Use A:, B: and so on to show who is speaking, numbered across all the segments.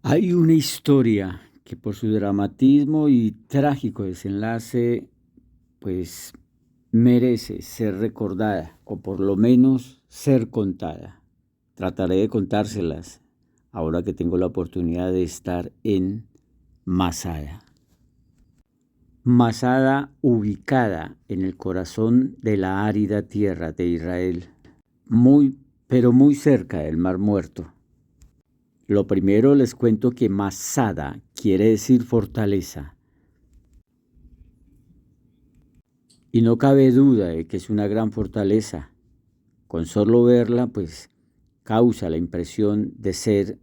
A: Hay una historia que por su dramatismo y trágico desenlace, pues merece ser recordada o por lo menos ser contada. Trataré de contárselas ahora que tengo la oportunidad de estar en Masada. Masada, ubicada en el corazón de la árida tierra de Israel, pero muy cerca del Mar Muerto. Lo primero les cuento que Masada quiere decir fortaleza. Y no cabe duda de que es una gran fortaleza. Con solo verla, pues, causa la impresión de ser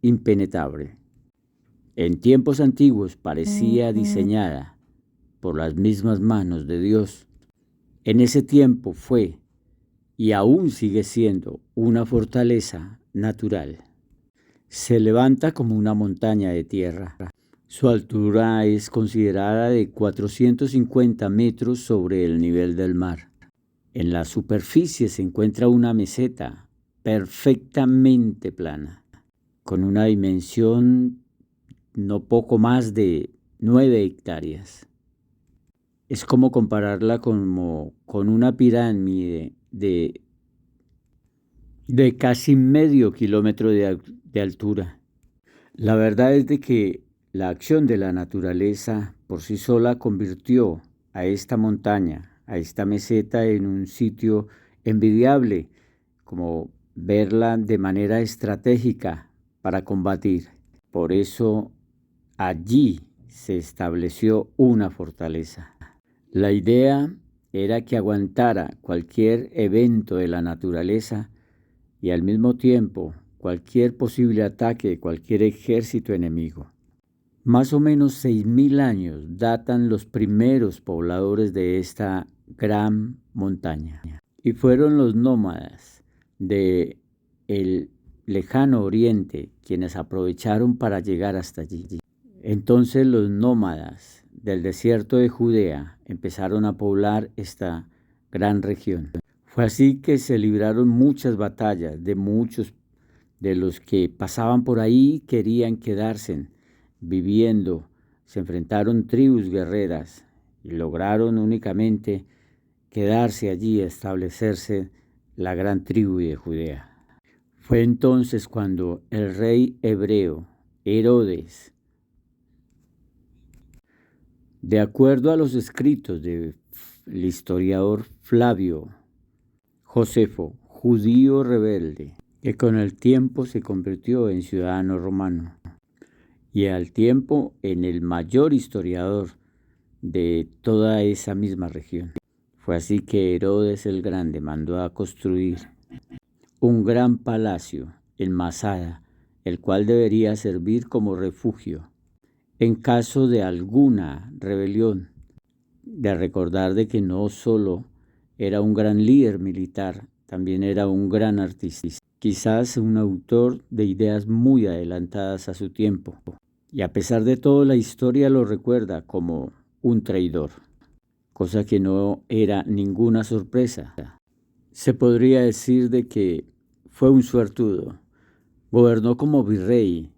A: impenetrable. En tiempos antiguos parecía diseñada por las mismas manos de Dios. En ese tiempo fue y aún sigue siendo una fortaleza natural. Se levanta como una montaña de tierra. Su altura es considerada de 450 metros sobre el nivel del mar. En la superficie se encuentra una meseta perfectamente plana, con una dimensión no poco más de 9 hectáreas. Es como compararla con una pirámide de casi medio kilómetro de altura. La verdad es de que la acción de la naturaleza por sí sola convirtió a esta montaña, a esta meseta en un sitio envidiable, como verla de manera estratégica para combatir. Por eso allí se estableció una fortaleza. La idea era que aguantara cualquier evento de la naturaleza y al mismo tiempo cualquier posible ataque de cualquier ejército enemigo. Más o menos 6.000 años datan los primeros pobladores de esta gran montaña. Y fueron los nómadas de el lejano oriente quienes aprovecharon para llegar hasta allí. Entonces los nómadas del desierto de Judea empezaron a poblar esta gran región. Fue así que se libraron muchas batallas de muchos de los que pasaban por ahí querían quedarse viviendo. Se enfrentaron tribus guerreras y lograron únicamente quedarse allí, establecerse la gran tribu de Judea. Fue entonces cuando el rey hebreo Herodes, de acuerdo a los escritos del historiador Flavio Josefo, judío rebelde, que con el tiempo se convirtió en ciudadano romano y al tiempo en el mayor historiador de toda esa misma región. Fue así que Herodes el Grande mandó a construir un gran palacio en Masada, el cual debería servir como refugio en caso de alguna rebelión. De recordar de que no solo era un gran líder militar, también era un gran artista, quizás un autor de ideas muy adelantadas a su tiempo. Y a pesar de todo, la historia lo recuerda como un traidor, cosa que no era ninguna sorpresa. Se podría decir de que fue un suertudo, gobernó como virrey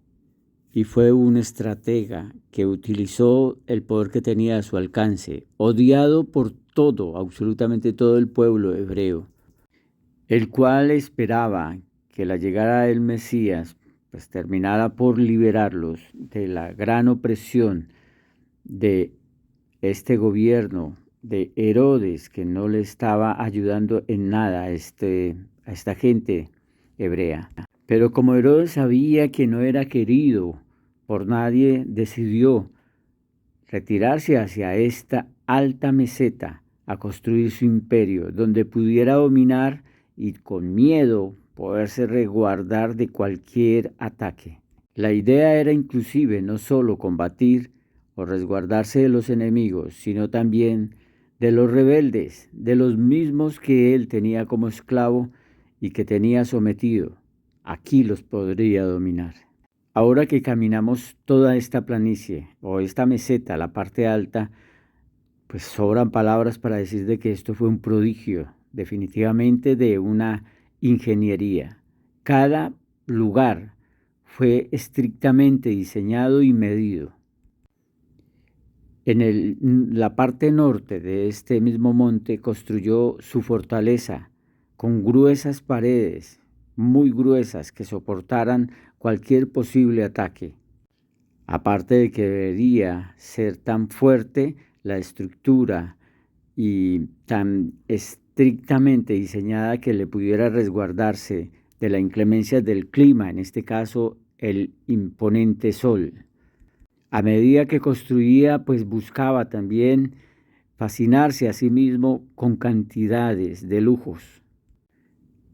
A: y fue un estratega que utilizó el poder que tenía a su alcance, odiado por todo, absolutamente todo el pueblo hebreo, el cual esperaba que la llegada del Mesías pues terminara por liberarlos de la gran opresión de este gobierno de Herodes, que no le estaba ayudando en nada a esta gente hebrea. Pero como Herodes sabía que no era querido por nadie, decidió retirarse hacia esta alta meseta a construir su imperio, donde pudiera dominar y con miedo poderse resguardar de cualquier ataque. La idea era inclusive no solo combatir o resguardarse de los enemigos, sino también de los rebeldes, de los mismos que él tenía como esclavo y que tenía sometido. Aquí los podría dominar. Ahora que caminamos toda esta planicie o esta meseta, la parte alta, pues sobran palabras para decir de que esto fue un prodigio, definitivamente de una ingeniería. Cada lugar fue estrictamente diseñado y medido. En la parte norte de este mismo monte construyó su fortaleza con gruesas paredes, muy gruesas, que soportaran cualquier posible ataque. Aparte de que debería ser tan fuerte la estructura y tan estrictamente diseñada que le pudiera resguardarse de la inclemencia del clima, en este caso el imponente sol. A medida que construía, pues buscaba también fascinarse a sí mismo con cantidades de lujos.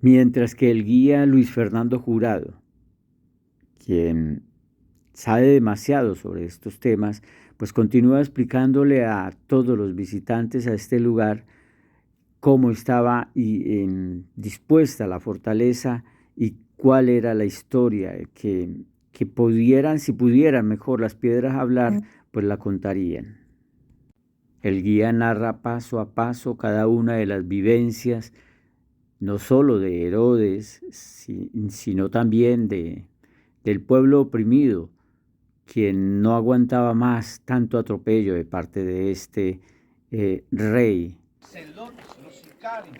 A: Mientras que el guía Luis Fernando Jurado, quien sabe demasiado sobre estos temas, pues continúa explicándole a todos los visitantes a este lugar cómo estaba dispuesta la fortaleza y cuál era la historia que pudieran, si pudieran mejor las piedras hablar, pues la contarían. El guía narra paso a paso cada una de las vivencias, no solo de Herodes, sino también del pueblo oprimido, quien no aguantaba más tanto atropello de parte de este rey.
B: Celotes, los sicarios,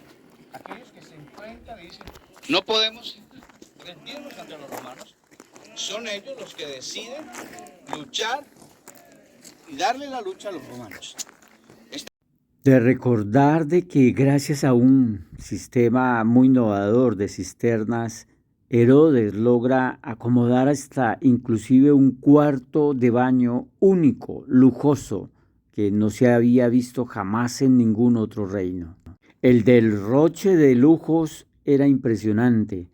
B: aquellos que se enfrentan y dicen, no podemos rendirnos ante los romanos. Son ellos los que deciden luchar y darle la lucha a los romanos.
A: De recordar de que gracias a un sistema muy innovador de cisternas, Herodes logra acomodar hasta inclusive un cuarto de baño único, lujoso, que no se había visto jamás en ningún otro reino. El derroche de lujos era impresionante.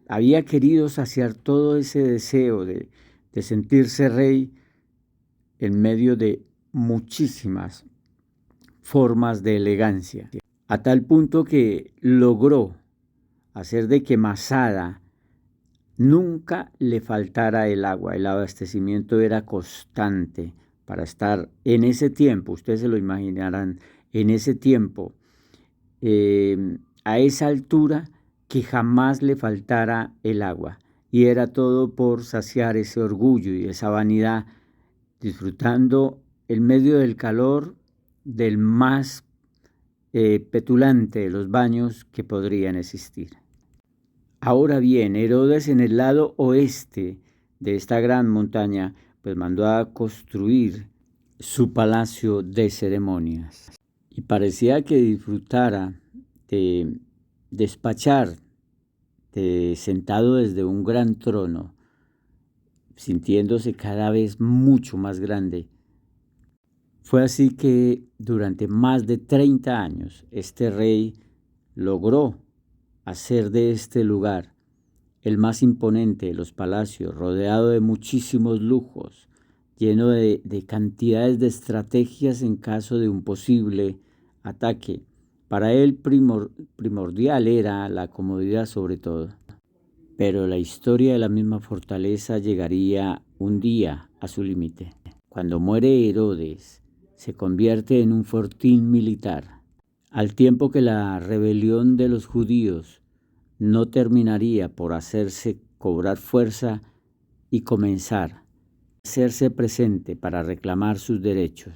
A: Había querido saciar todo ese deseo de sentirse rey en medio de muchísimas formas de elegancia, a tal punto que logró hacer de que Masada nunca le faltara el agua. El abastecimiento era constante para estar en ese tiempo, ustedes se lo imaginarán, en ese tiempo, a esa altura, que jamás le faltara el agua. Y era todo por saciar ese orgullo y esa vanidad, disfrutando en medio del calor del más petulante de los baños que podrían existir. Ahora bien, Herodes, en el lado oeste de esta gran montaña, pues mandó a construir su palacio de ceremonias. Y parecía que disfrutara de despachar sentado desde un gran trono, sintiéndose cada vez mucho más grande. Fue así que durante más de 30 años este rey logró hacer de este lugar el más imponente de los palacios, rodeado de muchísimos lujos, lleno de cantidades de estrategias en caso de un posible ataque. Para él primordial era la comodidad sobre todo. Pero la historia de la misma fortaleza llegaría un día a su límite. Cuando muere Herodes, se convierte en un fortín militar, al tiempo que la rebelión de los judíos no terminaría por hacerse cobrar fuerza y comenzar a hacerse presente para reclamar sus derechos.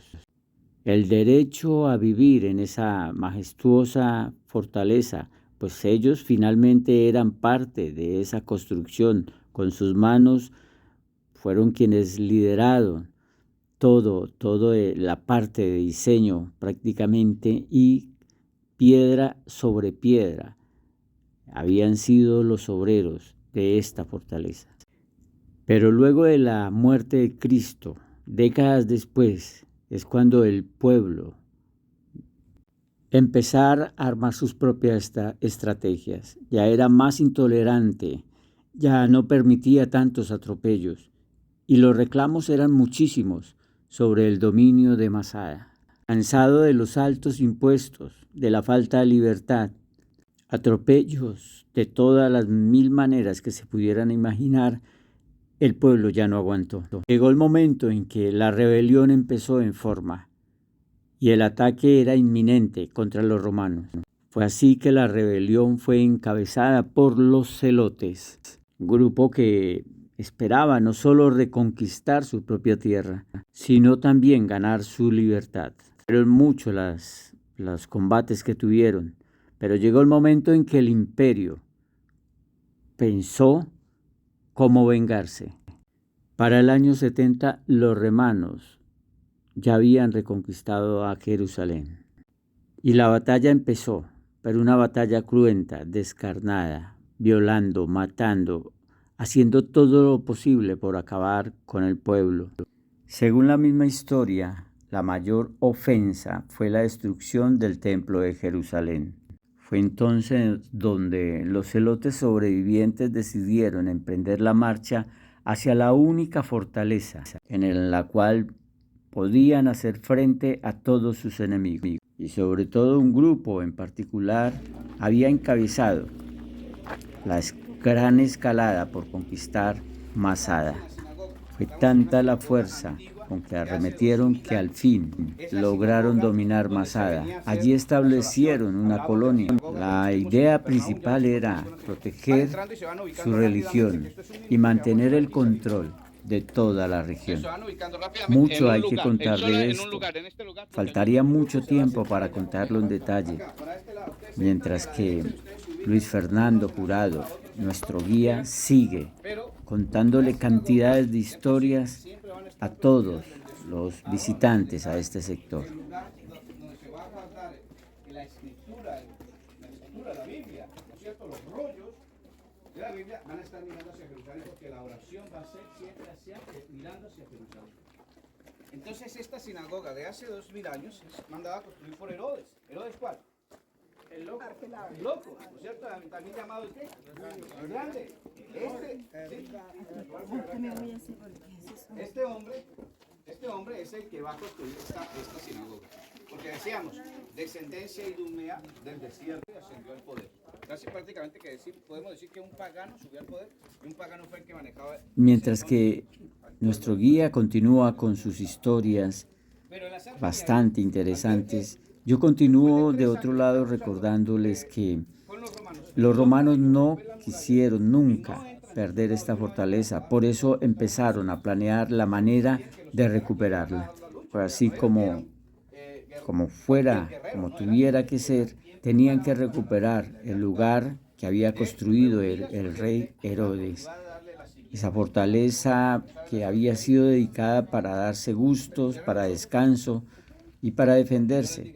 A: El derecho a vivir en esa majestuosa fortaleza, pues ellos finalmente eran parte de esa construcción. Con sus manos fueron quienes lideraron todo la parte de diseño prácticamente, y piedra sobre piedra habían sido los obreros de esta fortaleza. Pero luego de la muerte de Cristo, décadas después, es cuando el pueblo empezar a armar sus propias estrategias. Ya era más intolerante, ya no permitía tantos atropellos, y los reclamos eran muchísimos sobre el dominio de Masada. Cansado de los altos impuestos, de la falta de libertad, atropellos de todas las mil maneras que se pudieran imaginar, el pueblo ya no aguantó. Llegó el momento en que la rebelión empezó en forma y el ataque era inminente contra los romanos. Fue así que la rebelión fue encabezada por los celotes. un grupo que esperaba no solo reconquistar su propia tierra, sino también ganar su libertad. Fueron muchos los combates que tuvieron, pero llegó el momento en que el imperio pensó cómo vengarse. Para el año 70 los romanos ya habían reconquistado a Jerusalén. Y la batalla empezó, pero una batalla cruenta, descarnada, violando, matando, haciendo todo lo posible por acabar con el pueblo. Según la misma historia, la mayor ofensa fue la destrucción del templo de Jerusalén. Fue entonces donde los celotes sobrevivientes decidieron emprender la marcha hacia la única fortaleza en la cual podían hacer frente a todos sus enemigos. Y sobre todo un grupo en particular había encabezado la gran escalada por conquistar Masada. Fue tanta la fuerza con que arremetieron que al fin lograron dominar Masada. Allí establecieron una colonia. La idea principal era proteger su religión y mantener el control de toda la región. Mucho hay que contar de esto. Faltaría mucho tiempo para contarlo en detalle, mientras que Luis Fernando Jurado, nuestro guía, sigue contándole cantidades de historias a todos los visitantes a este sector. La Biblia van a estar mirando hacia Jerusalén porque la oración va a ser siempre mirando hacia Jerusalén. Entonces esta sinagoga de hace 2000 años es mandada a construir por Herodes. ¿Herodes cuál? El loco, ¿no es cierto? También llamado el qué? El grande. Este hombre es el que va a construir esta sinagoga. Porque decíamos, descendencia idumea del desierto y ascendió al poder. Casi prácticamente podemos decir que un pagano subió al poder y un pagano fue el que manejaba. Mientras que nuestro guía continúa con sus historias bastante interesantes, yo continúo de otro lado recordándoles que los romanos no quisieron nunca perder esta fortaleza, por eso empezaron a planear la manera de recuperarla. Fue así como tuviera que ser, tenían que recuperar el lugar que había construido el rey Herodes. Esa fortaleza que había sido dedicada para darse gustos, para descanso y para defenderse,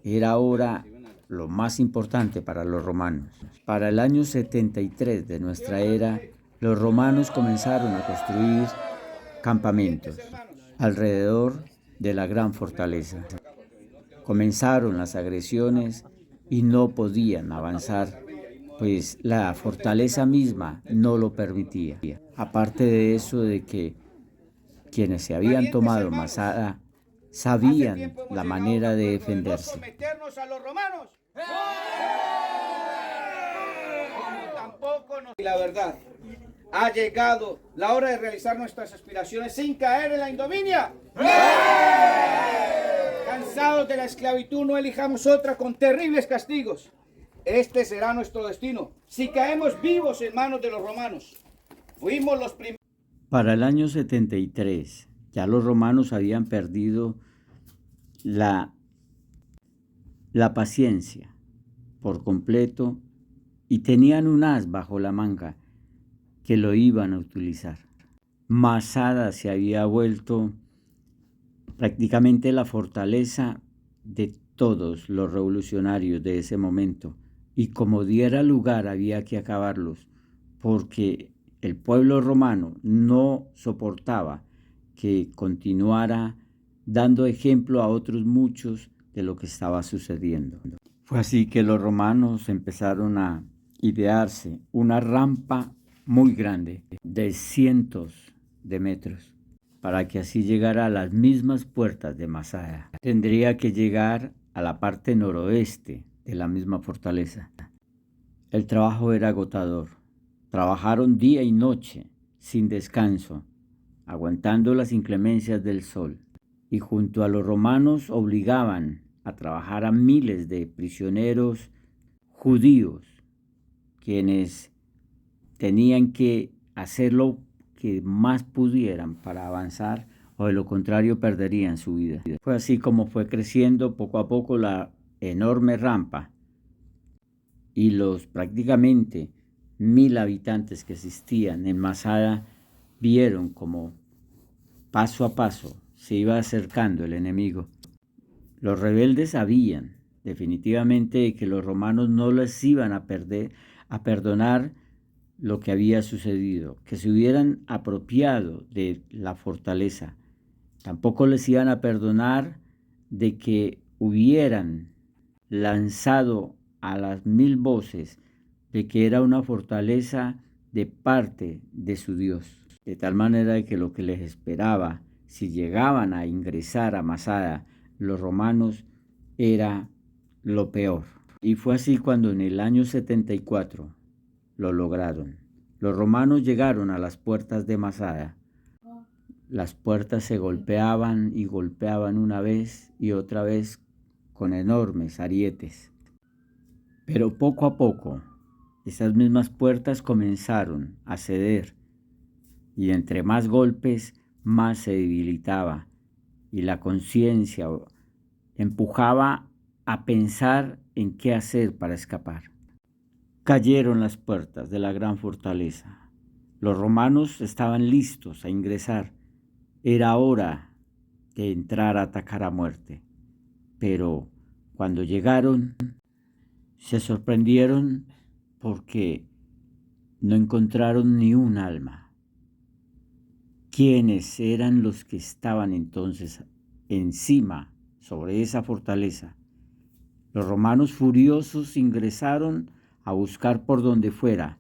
A: era ahora lo más importante para los romanos. Para el año 73 de nuestra era, los romanos comenzaron a construir campamentos alrededor de la gran fortaleza. Comenzaron las agresiones y no podían avanzar, pues la fortaleza misma no lo permitía. Aparte de eso, de que quienes se habían tomado Masada sabían la manera de defenderse.
B: Y la verdad, ha llegado la hora de realizar nuestras aspiraciones sin caer en la ignominia. Cansados de la esclavitud, no elijamos otra con terribles castigos. Este será nuestro destino, si caemos vivos en manos de los romanos. Fuimos los primeros.
A: Para el año 73, ya los romanos habían perdido la paciencia por completo y tenían un as bajo la manga que lo iban a utilizar. Masada se había vuelto prácticamente la fortaleza de todos los revolucionarios de ese momento, y como diera lugar había que acabarlos, porque el pueblo romano no soportaba que continuara dando ejemplo a otros muchos de lo que estaba sucediendo. Fue así que los romanos empezaron a idearse una rampa muy grande, de cientos de metros, para que así llegara a las mismas puertas de Masada. Tendría que llegar a la parte noroeste de la misma fortaleza. El trabajo era agotador. Trabajaron día y noche, sin descanso, aguantando las inclemencias del sol. Y junto a los romanos obligaban a trabajar a miles de prisioneros judíos, quienes tenían que hacer lo que más pudieran para avanzar, o de lo contrario perderían su vida. Fue así como fue creciendo poco a poco la enorme rampa, y los prácticamente 1000 habitantes que existían en Masada vieron como paso a paso se iba acercando el enemigo. Los rebeldes sabían definitivamente que los romanos no les iban a perdonar lo que había sucedido, que se hubieran apropiado de la fortaleza. Tampoco les iban a perdonar de que hubieran lanzado a las 1000 voces de que era una fortaleza de parte de su Dios. De tal manera que lo que les esperaba, si llegaban a ingresar a Masada los romanos, era lo peor. Y fue así cuando en el año 74 lo lograron. Los romanos llegaron a las puertas de Masada. Las puertas se golpeaban y golpeaban una vez y otra vez con enormes arietes. Pero poco a poco, esas mismas puertas comenzaron a ceder, y entre más golpes, más se debilitaba, y la conciencia empujaba a pensar en qué hacer para escapar. Cayeron las puertas de la gran fortaleza. Los romanos estaban listos a ingresar. Era hora de entrar a atacar a muerte. Pero cuando llegaron, se sorprendieron porque no encontraron ni un alma. ¿Quiénes eran los que estaban entonces encima, sobre esa fortaleza? Los romanos furiosos ingresaron a buscar por donde fuera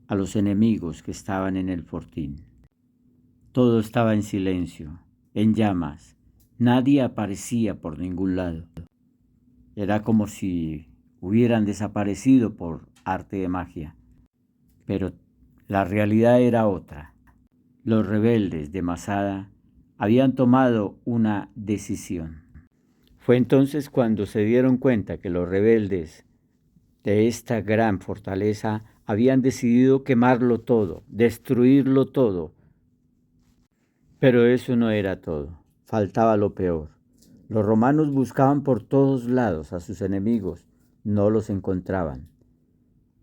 A: a los enemigos que estaban en el fortín. Todo estaba en silencio, en llamas. Nadie aparecía por ningún lado. Era como si hubieran desaparecido por arte de magia. Pero la realidad era otra. Los rebeldes de Masada habían tomado una decisión. Fue entonces cuando se dieron cuenta que los rebeldes de esta gran fortaleza habían decidido quemarlo todo, destruirlo todo. Pero eso no era todo, faltaba lo peor. Los romanos buscaban por todos lados a sus enemigos, no los encontraban.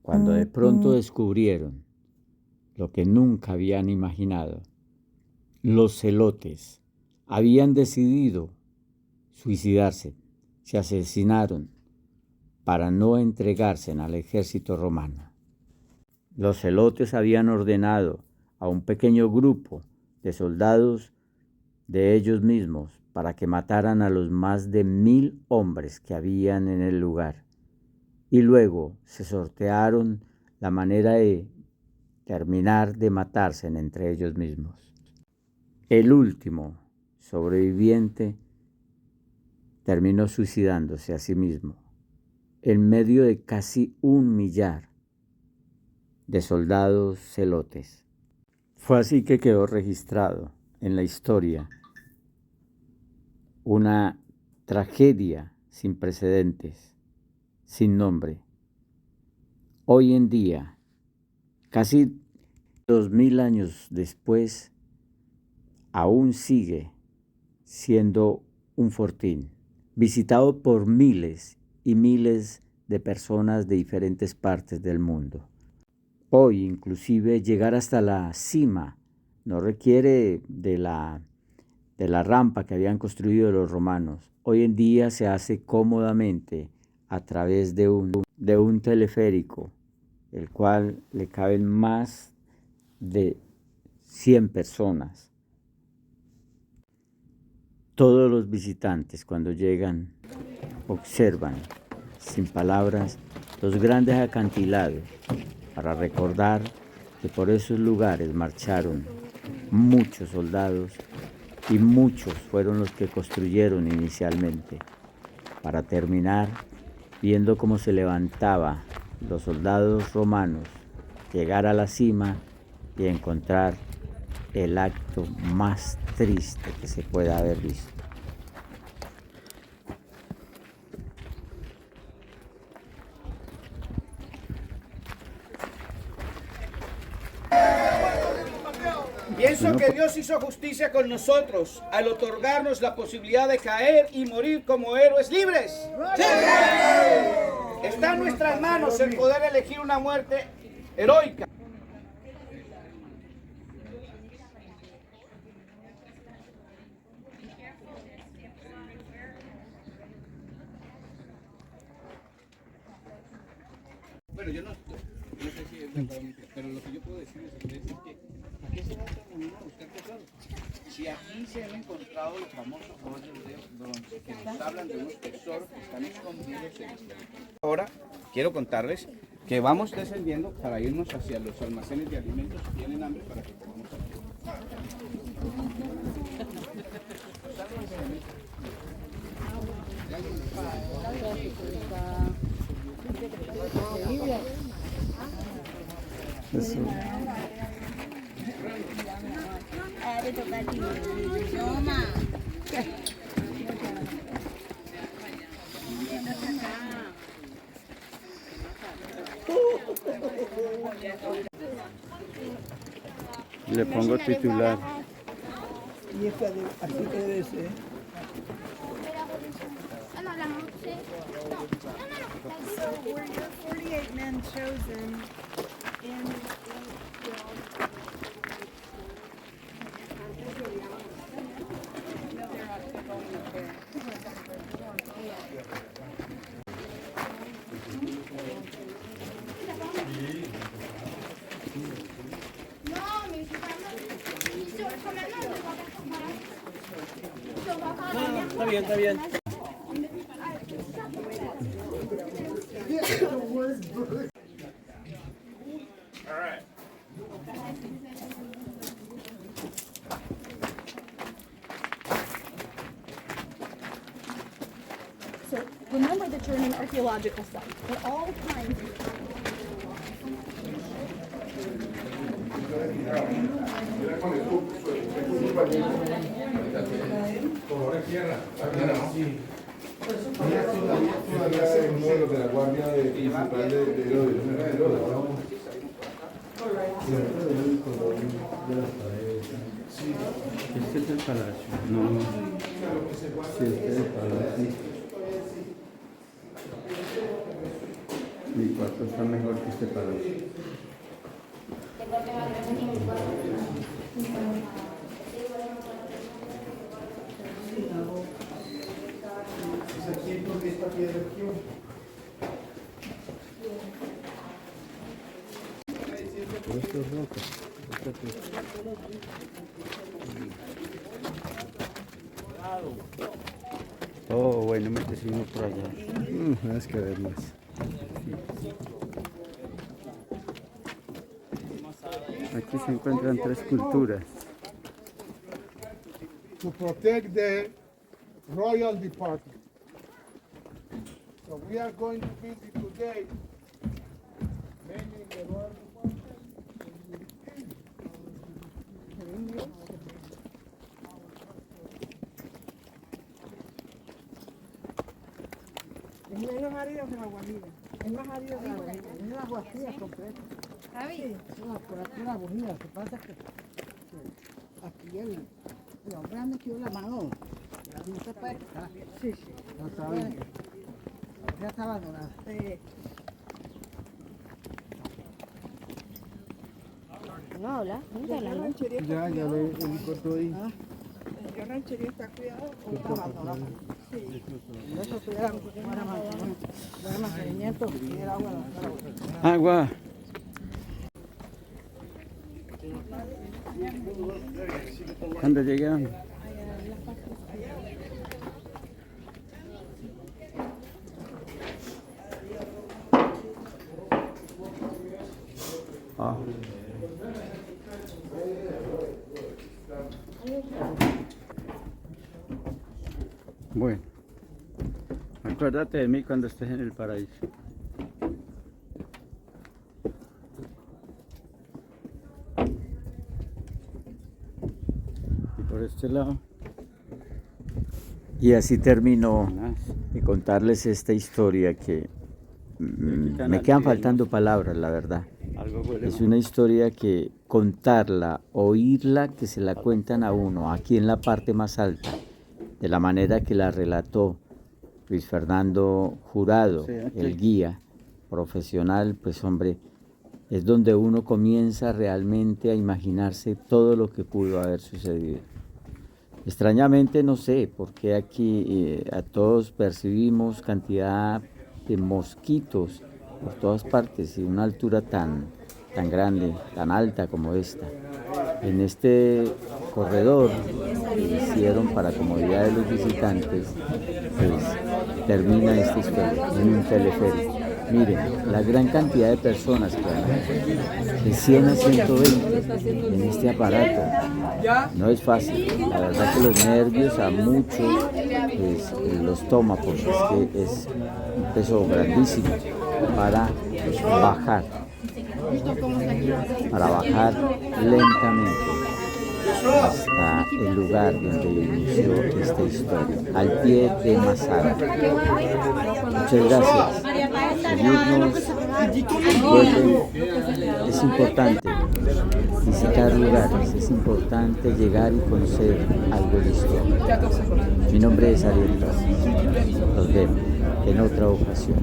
A: Cuando de pronto descubrieron lo que nunca habían imaginado, los celotes habían decidido suicidarse, se asesinaron para no entregarse al ejército romano. Los celotes habían ordenado a un pequeño grupo de soldados de ellos mismos para que mataran a los más de 1000 hombres que habían en el lugar. Y luego se sortearon la manera de terminar de matarse entre ellos mismos. El último sobreviviente terminó suicidándose a sí mismo en medio de casi 1.000.000 de soldados celotes. Fue así que quedó registrado en la historia una tragedia sin precedentes, sin nombre. Hoy en día, casi 2000 años después, aún sigue siendo un fortín, visitado por miles y miles de personas de diferentes partes del mundo. Hoy, inclusive, llegar hasta la cima no requiere de la rampa que habían construido los romanos. Hoy en día se hace cómodamente a través de un teleférico, el cual le caben más de 100 personas. Todos los visitantes, cuando llegan, observan sin palabras los grandes acantilados para recordar que por esos lugares marcharon muchos soldados, y muchos fueron los que construyeron inicialmente, para terminar viendo cómo se levantaba los soldados romanos, llegar a la cima y encontrar el acto más triste que se pueda haber visto.
B: Pienso que Dios hizo justicia con nosotros al otorgarnos la posibilidad de caer y morir como héroes libres. ¡Sí! Está en nuestras manos el poder elegir una muerte heroica. Bueno, yo no sé si es verdad, pero lo que yo puedo decir es que ¿a qué se va a buscar tesoros? Si aquí se han encontrado los famosos rollos de bronce que nos hablan de unos tesoros que están escondidos en este. Ahora quiero contarles que vamos descendiendo para irnos hacia los almacenes de alimentos si tienen hambre para que comamos aquí.
A: Eso. Le pongo titular.
C: Y esta de aquí debe ser.
D: So were your 48 men chosen in
C: Está bien, está bien.
D: So remember that you're in an archaeological site. At all times.
E: Todavía es uno de los de la guardia principal de Herodes, ¿no era Herodes?
A: Este es el palacio. No. Sí, este es el palacio. Mi cuarto está mejor que este palacio.
E: Es aquí donde esta piedra aquí.
A: Esto es roca. Oh, bueno, metes uno por allá. Tienes que ver más. Aquí se encuentran 3 culturas.
E: To protect the royal department. So we are going to visit today mainly the royal department.
C: Es menos árido que la guajira. Es más árido que la guajira. Es la guajira completa. Sí, por aquí la guajira. Lo que pasa es que aquí el hombre ha metido la mano. No se puede quitar. Sí, sí. No saben. Ya está abandonada.
D: No, hola.
E: Ya le cortó ahí.
C: ¿Qué ranchería está cuidado o está abandonada? Sí. Eso tuviera buena mantenimiento, tuviera agua.
A: Agua. Cuando llegamos. Ah. Bueno, acuérdate de mí cuando estés en el paraíso. Y por este lado. Y así termino de contarles esta historia que me quedan faltando palabras, la verdad.
F: Algo
A: Es una historia que contarla, oírla, que se la cuentan a uno, aquí en la parte más alta, de la manera que la relató Luis Fernando Jurado, el guía profesional, pues hombre, es donde uno comienza realmente a imaginarse todo lo que pudo haber sucedido. Extrañamente no sé por qué aquí a todos percibimos cantidad de mosquitos por todas partes y una altura tan grande, tan alta como esta. En este corredor que hicieron para comodidad de los visitantes, pues termina esta historia en un teleférico. Miren, la gran cantidad de personas que hay, de 100 a 120 en este aparato, no es fácil. La verdad que los nervios a muchos pues, los toma porque es que es un peso grandísimo para bajar lentamente hasta el lugar donde inició esta historia, al pie de Masara. Muchas gracias. Seguirnos, recuerden, es importante visitar lugares, es importante llegar y conocer algo de historia. Mi nombre es Ariel Torres. Nos vemos en otra ocasión.